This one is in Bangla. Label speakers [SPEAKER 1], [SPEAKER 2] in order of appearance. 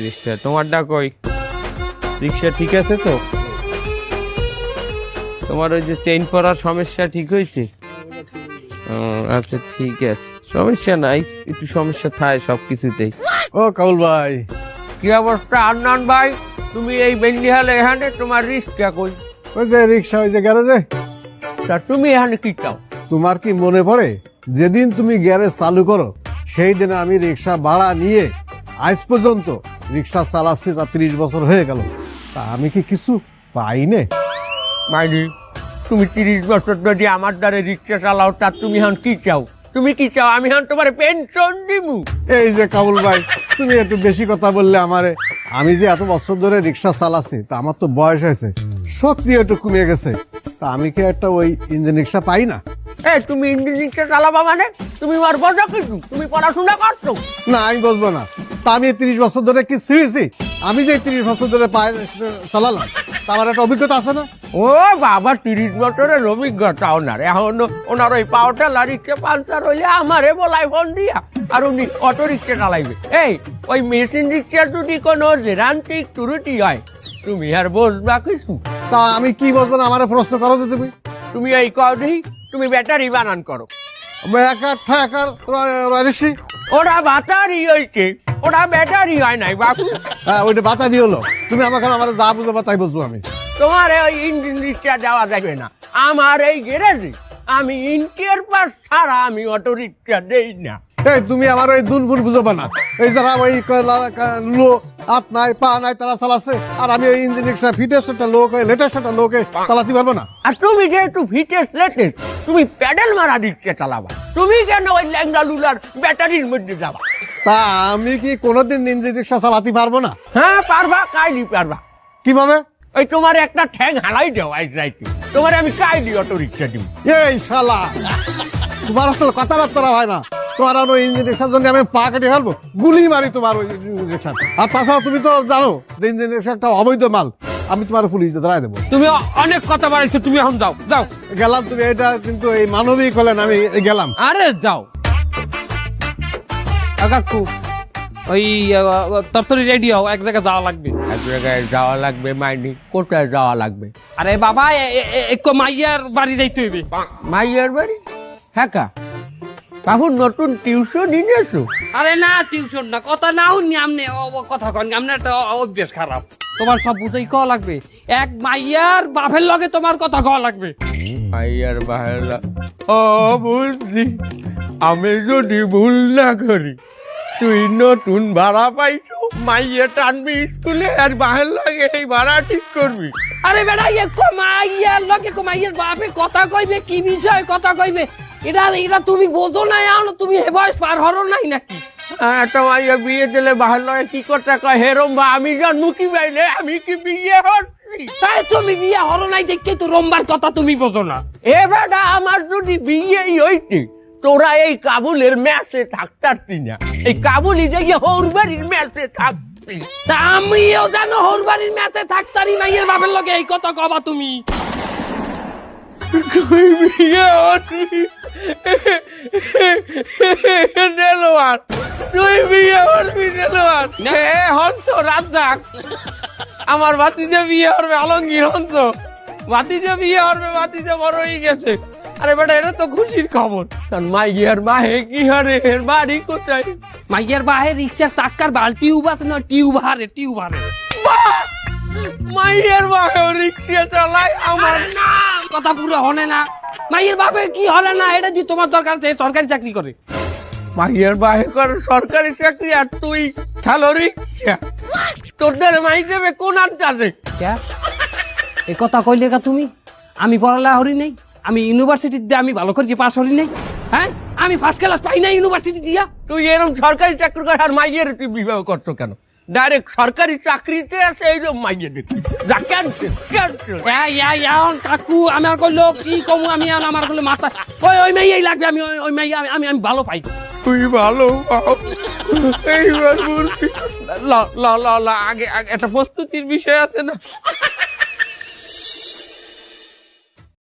[SPEAKER 1] রিক্সা তোমারটা কই? রিক্সা ঠিক আছে তো? তোমার ওই যে চেইন পরার সমস্যা ঠিক হয়েছে? আচ্ছা ঠিক আছে, সমস্যা নাই, একটু সমস্যা থাকে সবকিছুতেই।
[SPEAKER 2] ও কাউল ভাই,
[SPEAKER 1] কি অবস্থা আন্নান ভাই? তুমি এই বেন্ডিহালে এখানে, তোমার রিক্সা কই?
[SPEAKER 2] ওই যে রিক্সা, ওই যে গ্যারেজে।
[SPEAKER 1] তা তুমি এখানে কি চাও?
[SPEAKER 2] তোমার কি মনে পড়ে যেদিন তুমি গ্যারেজ চালু করো সেই দিনে আমি রিক্সা ভাড়া নিয়ে আজ পর্যন্ত রিক্সা চালাচ্ছি, তা 30 বছর হয়ে গেল, তা আমি কি কিছু পাইনে?
[SPEAKER 1] মাইনি, তুমি 30 বছর যদি আমার দ্বারে রিক্সা চালাও, তা তুমি এখন কি চাও? তুমি কি চাও আমি এখন তোমার পেনশন দিমু?
[SPEAKER 2] এই যে কাবুল ভাই, তুমি একটু বেশি কথা বললে আমারে। আমি যে এত বছর ধরে রিক্সা চালাচ্ছি, তা আমার তো বয়স হয়েছে, শক্তি একটু কমে গেছে, তা আমি কি একটা ওই ইঞ্জিন রিক্সা পাই না?
[SPEAKER 1] তুমি ইঞ্জিন রিক্সা চালাবা মানে? তুমি আর বোঝো কিছু? তুমি পড়াশোনা করছো?
[SPEAKER 2] না, আমি বুঝবো না। তা আমি 30 বছর ধরে কি ছিঁড়েছি? আমি যে 30 বছর ধরে পায়ে চালালাম, তা আমার একটা অভিজ্ঞতা আছে না?
[SPEAKER 1] ও বাবা, 30 বছরের অভিজ্ঞতা ওনার। এখন ওনার ওই পাওয়াটা রিক্সা পাঞ্চার হইলে আমারে বলাই ফোন দিয়া, আর উনি অটো রিক্সা চালাইবে। এই ওই মেশিন রিক্সার যদি কোনো জেরান্তিক ত্রুটি হয়, তুমি আর বসবা কিছু?
[SPEAKER 2] তা আমি কি বলবো না, আমার প্রশ্ন করো তো তুমি।
[SPEAKER 1] তুমি এই কদি তুমি ব্যাটারি বানান করো। ওরা ব্যাটারি হয়েছে, ওরা ব্যাটারি হয় নাই বাবু।
[SPEAKER 2] হ্যাঁ, ওইটা বাতানি হলো। তুমি আমাকে আমার যা বুঝবো তাই বুঝবো আমি।
[SPEAKER 1] তোমার ওই ইঞ্জিন রিক্সা দেওয়া যাবে না আমার এই গ্যারেজে। আমি ইন্টিয়ার পাস ছাড়া আমি অটো রিক্সা দেই না।
[SPEAKER 2] এই তুমি আমার ওই দুনবুন বুঝবো না। এই যারা ওই লো হাত নাই পা নাই তারা চালাচ্ছে, আর আমি ওই ইঞ্জিন রিক্সা ফিটেস্ট একটা লোক, লেটেস্ট একটা লোকে চালাতে পারবো না।
[SPEAKER 1] আর তুমি যেহেতু ফিটেস্ট লেটেস্ট, তুমি প্যাডেল মারা রিক্সা চালাবা। তুমি কেন ওই ল্যাংড়া লুলার ব্যাটারির মধ্যে যাবা?
[SPEAKER 2] তা আমি কি কোনোদিন ইঞ্জিন রিক্সা চালাতে পারবো না?
[SPEAKER 1] হ্যাঁ পারবা, কাইলি পারবা।
[SPEAKER 2] কিভাবে?
[SPEAKER 1] ওই তোমার একটা ঠ্যাং হালাই দেওয়া যাইতে, তোমার আমি কাইলি অটো রিক্সা দিব।
[SPEAKER 2] এই শালা, তোমার আসলে কথাবার্তা হয় না। তোমার ওই ইঞ্জিন রিক্সার জন্য আমি পা কেটে ফেলবো, গুলি মারি তোমার ওই ইঞ্জিন রিক্সা। আর তাছাড়া তুমি তো জানো যে ইঞ্জিন রিক্সা একটা অবৈধ মাল, আমি তোমার পুলিশ ধরাই দেবো।
[SPEAKER 1] তুমি অনেক কথা বাড়াইছো, তুমি এখন যাও যাও।
[SPEAKER 2] গেলাম, তুমি এটা কিন্তু এই মানবিক হলেন, আমি গেলাম।
[SPEAKER 1] আরে যাও কাকু, ওই তরতরি রেডি হও, এক জায়গায় যাওয়া লাগবে। এক জায়গায় যাওয়া লাগবে মাইনি? কোথায় যাওয়া লাগবে? আরে বাবা, একটু মাইয়ার বাড়ি যাইতে হইবে। মাইয়ার বাড়ি? হ্যাঁ কা বাবু, নতুন টিউশন নিয়েছো? আরে না, টিউশন না, কথা না শুনি আমনে কথা কন। আমনে একটা অভ্যাস খারাপ, তোমার সব বুঝেই কওয়া লাগবে। এক মাইয়ার বাপের লগে তোমার কথা কওয়া লাগবে। মাইয়ার বাপের? ও বুঝলি, আমি যদি ভুল না করি, তুই নতুন ভাড়া পাইছো, মাইয়া টানবি স্কুলে, আর বাহের লাগে এই ভাড়া ঠিক করবি। আরে বেড়া, মাইয়ার লগে মাইয়ার বাপে কথা কইবে, কি বিষয় কথা কইবে? এটা তুমি বোঝো না, তুমি হে বয়স পার হরো নাই নাকি? একটা মাইয়া বিয়ে দিলে বাহের লগে কি করতে কয় হেরম, বা আমি জন্ম কি পাইলে আমি কি বিয়ে হচ্ছি? তাই তুমি বিয়ে হরো নাই দেখে তো রম্বার কথা তুমি বোঝো না। এ বেটা, আমার যদি বিয়েই হইতে, তোরা এই কাবুলের ম্যাচে থাকতারতি না, এই কাবুলি যে হৌরবাড়ির ম্যাচে থাকতি। তা আমিও জানো হৌরবাড়ির ম্যাচে থাকতারি মাইয়ের বাপের লগে এই কথা কবা তুমি? আমার ভাতিজা বিয়ে হবে, আলমগীর হংস ভাতিজা বিয়ে হবে, ভাতিজা বড় হয়ে গেছে। আরে বেটা, এটা তো খুশির খবর। মাইয়ার বাহে কি হারে, এর বাড়ি কোথায়? মাইয়ার বাহে রিক্সার চাক্কার বাল টিউব আছে না, টিউব হারে, টিউব হারে। মাইয়ার বাহে রিক্সা চালায়? আমার না, কথা পুরো হনে না। মাইয়ের বাপের কি হলে না, এটা দিয়ে তোমার দরকার আছে, সরকারি চাকরি করে। মাইয়ের বাহে করে সরকারি চাকরি, আর তুই ঠালো রিক্সা? তোদের মাই দেবে কোন আনতাছে? এ কথা কইলে কা তুমি? আমি পড়ালেখা হরি নেই, আমি ইউনিভার্সিটিতে আমি ভালো করে পাস হরি নাই। হ্যাঁ, আমি ফার্স্ট ক্লাস পাই না ইউনিভার্সিটি দিয়া। তুই এরকম সরকারি চাকরি কর, আর মাইয়ের তুই বিবাহ করছো কেন? ডাইরেক্ট সরকারি চাকরিতে আছে এইরকম মাইয়ে দেখি। যা ক্যান্সেল ক্যান্সেল। কাকু আমার কইলো কি কমু, আমি আমার কইলো মাথা ওই মাইয়াই লাগবে, আমি ওই মাইয়া আমি ভালো পাই। তুই ভালো পাও? এইবার আগে একটা প্রস্তুতির বিষয় আছে না?